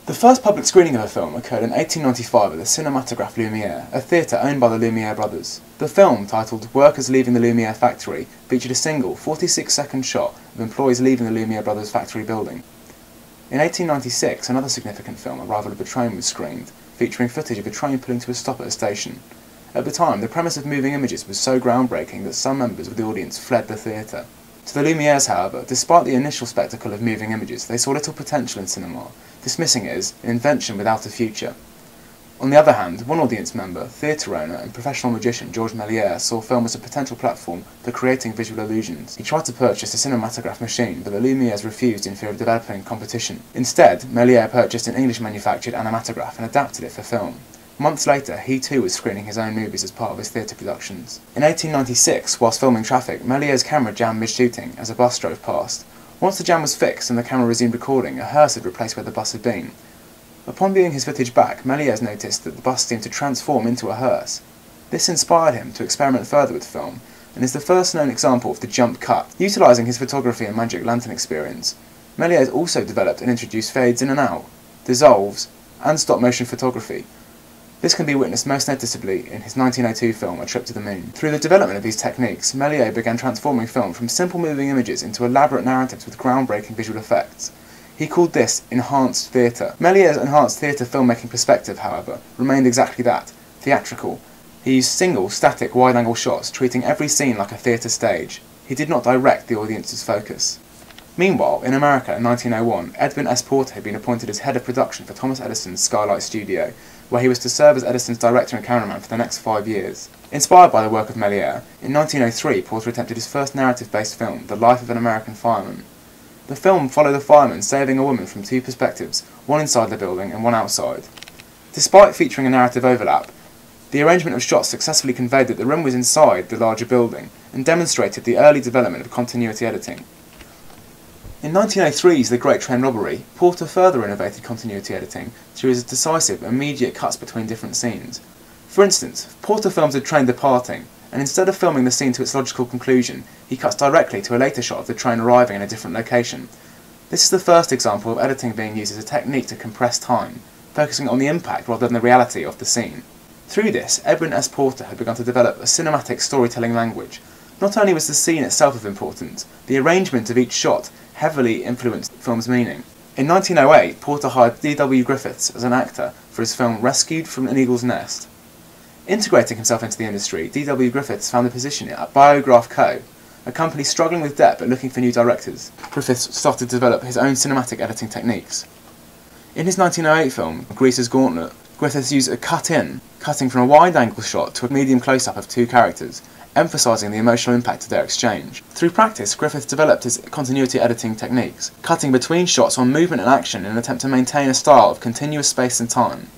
The first public screening of a film occurred in 1895 at the Cinématographe Lumière, a theatre owned by the Lumière brothers. The film, titled Workers Leaving the Lumière Factory, featured a single 46-second shot of employees leaving the Lumière brothers' factory building. In 1896, another significant film, Arrival of a Train, was screened, featuring footage of a train pulling to a stop at a station. At the time, the premise of moving images was so groundbreaking that some members of the audience fled the theatre. To the Lumières, however, despite the initial spectacle of moving images, they saw little potential in cinema, dismissing it as an invention without a future. On the other hand, one audience member, theatre owner and professional magician Georges Méliès saw film as a potential platform for creating visual illusions. He tried to purchase a cinematograph machine, but the Lumières refused in fear of developing competition. Instead, Méliès purchased an English-manufactured animatograph and adapted it for film. Months later, he too was screening his own movies as part of his theatre productions. In 1896, whilst filming traffic, Méliès's camera jammed mid-shooting as a bus drove past. Once the jam was fixed and the camera resumed recording, a hearse had replaced where the bus had been. Upon viewing his footage back, Méliès noticed that the bus seemed to transform into a hearse. This inspired him to experiment further with film, and is the first known example of the jump cut. Utilising his photography and magic lantern experience, Méliès also developed and introduced fades in and out, dissolves, and stop-motion photography. This can be witnessed most noticeably in his 1902 film A Trip to the Moon. Through the development of these techniques, Méliès began transforming film from simple moving images into elaborate narratives with groundbreaking visual effects. He called this enhanced theatre. Méliès's enhanced theatre filmmaking perspective, however, remained exactly that, theatrical. He used single, static, wide-angle shots, treating every scene like a theatre stage. He did not direct the audience's focus. Meanwhile, in America in 1901, Edwin S. Porter had been appointed as head of production for Thomas Edison's Skylight Studio, where he was to serve as Edison's director and cameraman for the next 5 years. Inspired by the work of Méliès, in 1903 Porter attempted his first narrative-based film, The Life of an American Fireman. The film followed a fireman saving a woman from two perspectives, one inside the building and one outside. Despite featuring a narrative overlap, the arrangement of shots successfully conveyed that the room was inside the larger building, and demonstrated the early development of continuity editing. In 1903's The Great Train Robbery, Porter further innovated continuity editing through his decisive, immediate cuts between different scenes. For instance, Porter films a train departing, and instead of filming the scene to its logical conclusion, he cuts directly to a later shot of the train arriving in a different location. This is the first example of editing being used as a technique to compress time, focusing on the impact rather than the reality of the scene. Through this, Edwin S. Porter had begun to develop a cinematic storytelling language. Not only was the scene itself of importance, the arrangement of each shot heavily influenced the film's meaning. In 1908, Porter hired D.W. Griffiths as an actor for his film Rescued from an Eagle's Nest. Integrating himself into the industry, D.W. Griffiths found a position at Biograph Co., a company struggling with debt but looking for new directors. Griffiths started to develop his own cinematic editing techniques. In his 1908 film, Greaser's Gauntlet, Griffiths used a cut-in, cutting from a wide-angle shot to a medium close-up of two characters, emphasising the emotional impact of their exchange. Through practice, Griffiths developed his continuity editing techniques, cutting between shots on movement and action in an attempt to maintain a style of continuous space and time.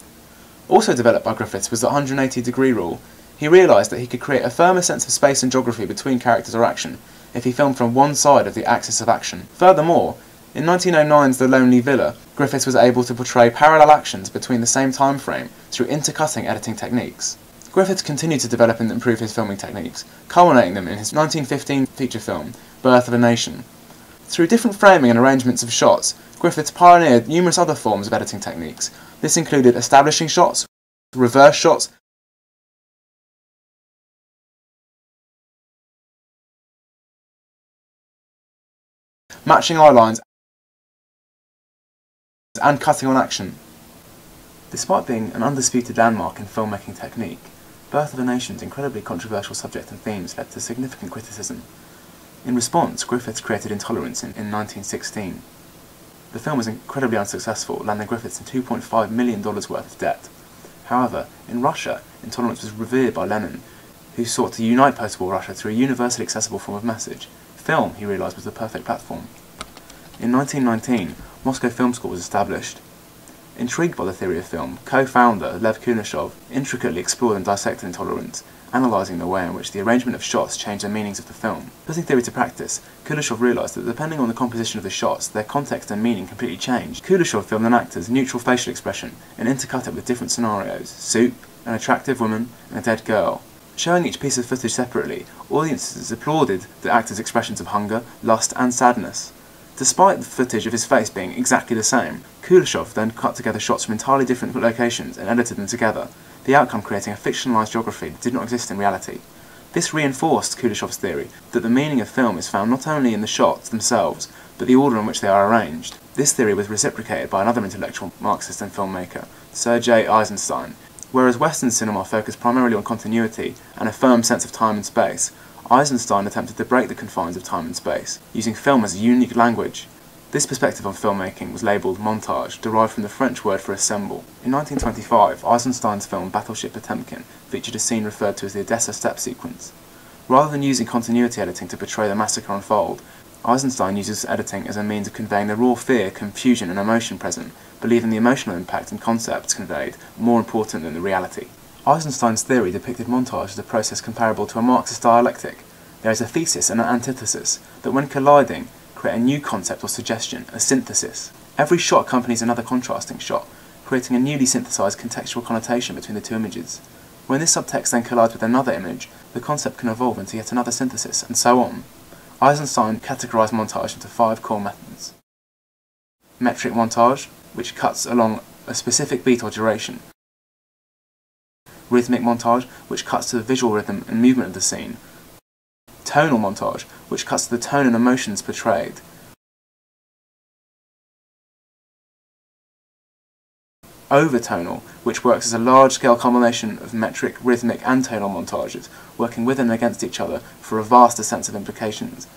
Also developed by Griffiths was the 180-degree rule. He realised that he could create a firmer sense of space and geography between characters or action if he filmed from one side of the axis of action. Furthermore, in 1909's The Lonely Villa, Griffiths was able to portray parallel actions between the same time frame through intercutting editing techniques. Griffiths continued to develop and improve his filming techniques, culminating them in his 1915 feature film, Birth of a Nation. Through different framing and arrangements of shots, Griffiths pioneered numerous other forms of editing techniques. This included establishing shots, reverse shots, matching eye lines, and cutting on action. Despite being an undisputed landmark in filmmaking technique, Birth of a Nation's incredibly controversial subject and themes led to significant criticism. In response, Griffiths created Intolerance in 1916. The film was incredibly unsuccessful, landing Griffiths in $2.5 million worth of debt. However, in Russia, Intolerance was revered by Lenin, who sought to unite post-war Russia through a universally accessible form of message. Film, he realised, was the perfect platform. In 1919, Moscow Film School was established. Intrigued by the theory of film, co-founder Lev Kuleshov intricately explored and dissected Intolerance, analysing the way in which the arrangement of shots changed the meanings of the film. Putting theory to practice, Kuleshov realised that depending on the composition of the shots, their context and meaning completely changed. Kuleshov filmed an actor's neutral facial expression and intercut it with different scenarios: soup, an attractive woman, and a dead girl. Showing each piece of footage separately, audiences applauded the actor's expressions of hunger, lust and sadness. Despite the footage of his face being exactly the same, Kuleshov then cut together shots from entirely different locations and edited them together, the outcome creating a fictionalised geography that did not exist in reality. This reinforced Kuleshov's theory that the meaning of film is found not only in the shots themselves, but the order in which they are arranged. This theory was reciprocated by another intellectual Marxist and filmmaker, Sergei Eisenstein. Whereas Western cinema focused primarily on continuity and a firm sense of time and space, Eisenstein attempted to break the confines of time and space, using film as a unique language. This perspective on filmmaking was labelled montage, derived from the French word for assemble. In 1925, Eisenstein's film Battleship Potemkin featured a scene referred to as the Odessa step sequence. Rather than using continuity editing to portray the massacre unfold, Eisenstein uses editing as a means of conveying the raw fear, confusion and emotion present, believing the emotional impact and concepts conveyed more important than the reality. Eisenstein's theory depicted montage as a process comparable to a Marxist dialectic. There is a thesis and an antithesis that, when colliding, create a new concept or suggestion, a synthesis. Every shot accompanies another contrasting shot, creating a newly synthesized contextual connotation between the two images. When this subtext then collides with another image, the concept can evolve into yet another synthesis, and so on. Eisenstein categorized montage into 5 core methods. Metric montage, which cuts along a specific beat or duration. Rhythmic montage, which cuts to the visual rhythm and movement of the scene. Tonal montage, which cuts to the tone and emotions portrayed. Overtonal, which works as a large-scale combination of metric, rhythmic and tonal montages, working with and against each other for a vaster sense of implications.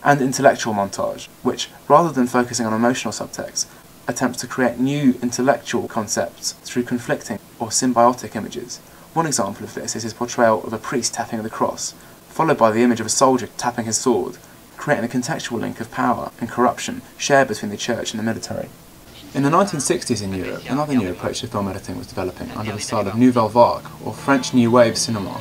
And intellectual montage, which, rather than focusing on emotional subtext, attempts to create new intellectual concepts through conflicting or symbiotic images. One example of this is his portrayal of a priest tapping the cross, followed by the image of a soldier tapping his sword, creating a contextual link of power and corruption shared between the church and the military. In the 1960s in Europe, another new approach to film editing was developing under the style of Nouvelle Vague, or French New Wave cinema.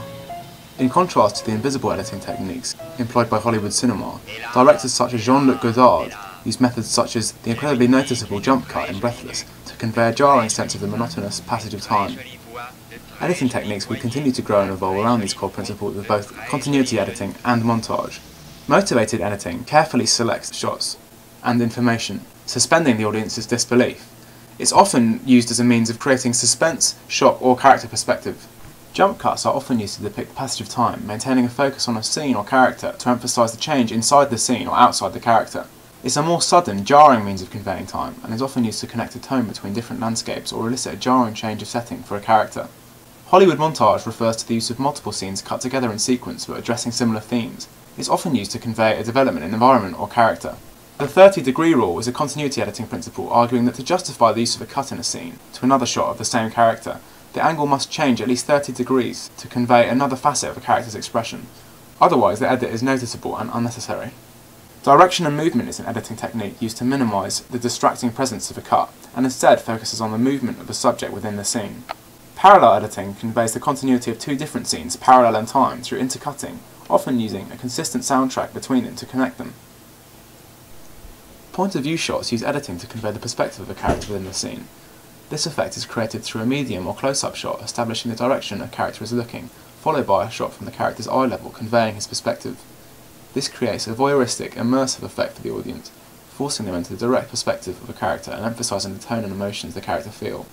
In contrast to the invisible editing techniques employed by Hollywood cinema, directors such as Jean-Luc Godard used methods such as the incredibly noticeable jump cut in Breathless to convey a jarring sense of the monotonous passage of time. Editing techniques would continue to grow and evolve around these core principles of both continuity editing and montage. Motivated editing carefully selects shots and information, suspending the audience's disbelief. It's often used as a means of creating suspense, shock or character perspective. Jump cuts are often used to depict the passage of time, maintaining a focus on a scene or character to emphasise the change inside the scene or outside the character. It's a more sudden, jarring means of conveying time, and is often used to connect a tone between different landscapes or elicit a jarring change of setting for a character. Hollywood montage refers to the use of multiple scenes cut together in sequence but addressing similar themes. It's often used to convey a development in environment or character. The 30-degree rule is a continuity editing principle arguing that to justify the use of a cut in a scene to another shot of the same character, the angle must change at least 30 degrees to convey another facet of a character's expression. Otherwise, the edit is noticeable and unnecessary. Direction and movement is an editing technique used to minimise the distracting presence of a cut, and instead focuses on the movement of the subject within the scene. Parallel editing conveys the continuity of 2 different scenes parallel in time through intercutting, often using a consistent soundtrack between them to connect them. Point of view shots use editing to convey the perspective of a character within the scene. This effect is created through a medium or close-up shot establishing the direction a character is looking, followed by a shot from the character's eye level conveying his perspective. This creates a voyeuristic, immersive effect for the audience, forcing them into the direct perspective of a character and emphasising the tone and emotions the character feel.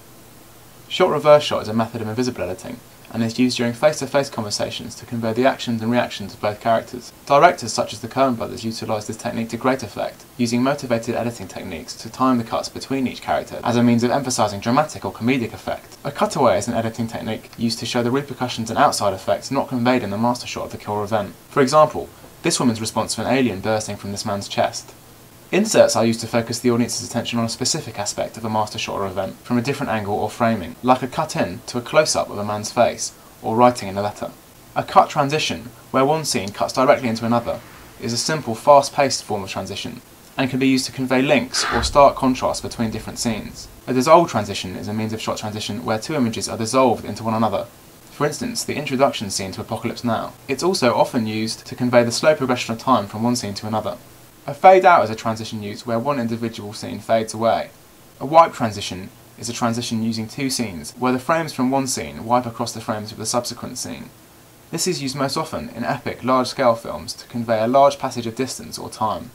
Shot reverse shot is a method of invisible editing, and is used during face-to-face conversations to convey the actions and reactions of both characters. Directors such as the Coen brothers utilised this technique to great effect, using motivated editing techniques to time the cuts between each character as a means of emphasising dramatic or comedic effect. A cutaway is an editing technique used to show the repercussions and outside effects not conveyed in the master shot of the killer event. For example, this woman's response to an alien bursting from this man's chest. Inserts are used to focus the audience's attention on a specific aspect of a master shot or event from a different angle or framing, like a cut-in to a close-up of a man's face, or writing in a letter. A cut transition, where one scene cuts directly into another, is a simple, fast-paced form of transition, and can be used to convey links or stark contrast between different scenes. A dissolve transition is a means of shot transition where 2 images are dissolved into one another. For instance, the introduction scene to Apocalypse Now. It's also often used to convey the slow progression of time from one scene to another. A fade out is a transition used where one individual scene fades away. A wipe transition is a transition using 2 scenes, where the frames from one scene wipe across the frames of the subsequent scene. This is used most often in epic, large-scale films to convey a large passage of distance or time.